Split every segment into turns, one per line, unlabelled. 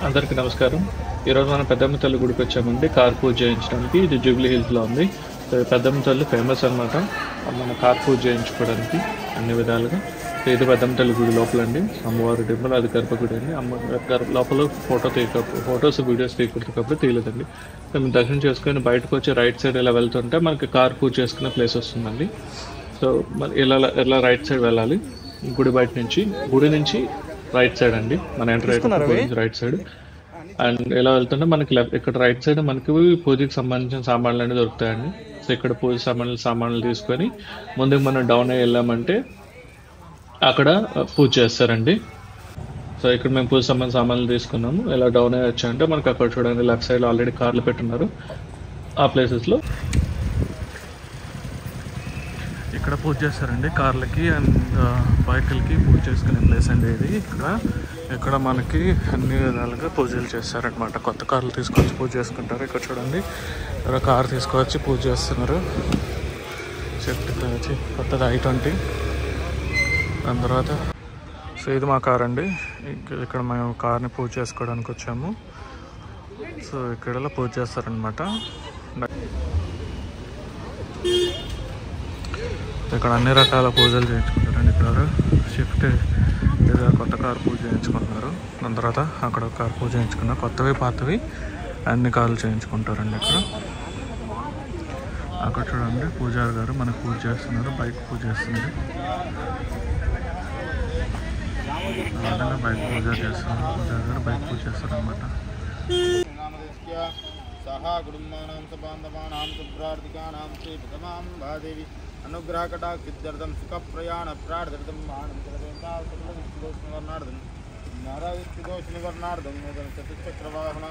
అందరికీ నమస్కారం. ఈరోజు మనం పెద్దమ్మ తల్లి గుడికి వచ్చామండి కార్ పూజ చేయించడానికి. ఇది జూబ్లీ హిల్స్లో ఉంది. పెద్దమ్మ తల్లి ఫేమస్ అనమాట మన కార్ పూజ చేయించుకోవడానికి అన్ని విధాలుగా. ఇది పెద్దమ్మ తల్లి గుడి లోపలండి, అమ్మవారి టెంపుల్, అది గర్భగుడి అండి. లోపల ఫొటోస్ వీడియోస్ తీయకూడదు తీయలేదండి. మేము దర్శనం చేసుకొని బయటకు వచ్చి రైట్ సైడ్ ఇలా వెళ్తుంటే మనకి కార్ పూజ చేసుకునే ప్లేస్ వస్తుందండి. సో ఇలా రైట్ సైడ్ వెళ్ళాలి గుడి బయట నుంచి. గుడి నుంచి రైట్ సైడ్ అండి, మన ఎంటర్ రైట్ సైడ్. అండ్ ఇలా వెళ్తుంటే మనకి ఇక్కడ రైట్ సైడ్ మనకి పూజకి సంబంధించిన సామాన్లు అనేవి దొరుకుతాయండి. సో ఇక్కడ పూజ సామాన్లు తీసుకొని ముందుకు మనం డౌన్ అయ్యి వెళ్ళామంటే అక్కడ పూజ చేస్తారండి. సో ఇక్కడ మేము పూజ సామాన్లు తీసుకున్నాము. ఇలా డౌన్ అయ్యి వచ్చాయంటే మనకి అక్కడ చూడండి లెఫ్ట్ సైడ్ ఆల్రెడీ కార్లు పెట్టున్నారు. ఆ ప్లేసెస్లో ఇక్కడ పూజ చేస్తారండి. కార్లకి అండ్ బైకులకి పూజ చేసుకునే ప్లేస్ అండి ఇది. ఇక్కడ మనకి అన్ని విధాలుగా పూజలు చేస్తారనమాట. కొత్త కార్లు తీసుకొచ్చి పూజ చేసుకుంటారు. ఇక్కడ చూడండి ఇక్కడ కార్ తీసుకొచ్చి పూజ చేస్తున్నారు. చెట్టు వచ్చి కొత్తది i20. దాని తర్వాత సో ఇది మా కార్ అండి. ఇక్కడ మేము కార్ని పూజ చేసుకోవడానికి వచ్చాము. సో ఇక్కడ పూజ చేస్తారనమాట. ఇక్కడ అన్ని రకాల పూజలు చేయించుకుంటారండి. ఇక్కడ షిఫ్ట్ లేదా కొత్త కారు పూజ చేయించుకుంటున్నారు. దాని తర్వాత అక్కడ ఒక కారు పూజ చేయించుకున్నారు. కొత్తవి పాతవి అన్ని కార్లు చేయించుకుంటారండి. అక్కడ చూడండి పూజారి గారు మనకు పూజ చేస్తున్నారు, బైక్ పూజ చేస్తున్నారు. బైక్ పూజ చేస్తున్నారు, పూజారి గారు బైక్ పూజ చేస్తారు అనమాట. సహా కుటుంబానాం సబాంధవానాం సుప్రార్థికానాం శ్రీ ప్రథమాం భాదేవి అనుగ్రహ కటాక్షిత్యర్థం సుఖ ప్రయాణ ప్రార్థర్థం ఆనందవర్ణార్థం నారాయణవర్ణార్థం చతుశ్చక్రవాహన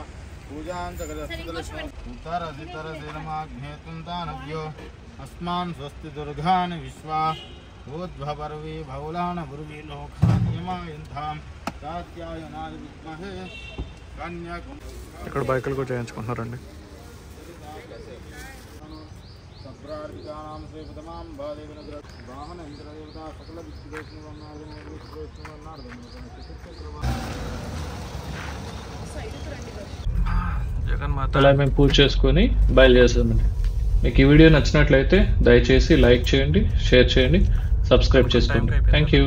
పూజాంతరసితరసేనమాఘ్నేతుంతానవ్యో అస్మాన్ స్వస్తి దుర్గాని విశ్వా భూద్భవర్వి భౌలాన భుర్వి లోకాన్యమాయంతాం చాత్యాయనాయ విద్మహే కన్యాకు. ఇక్కడ బైకులు కూడా చేయించుకుంటున్నారండి. జగన్మాత అలా మేము పూజ చేసుకొని బయలుదేరుతామండి. మీకు ఈ వీడియో నచ్చినట్లయితే దయచేసి లైక్ చేయండి, షేర్ చేయండి, సబ్స్క్రైబ్ చేసుకోండి. Thank you.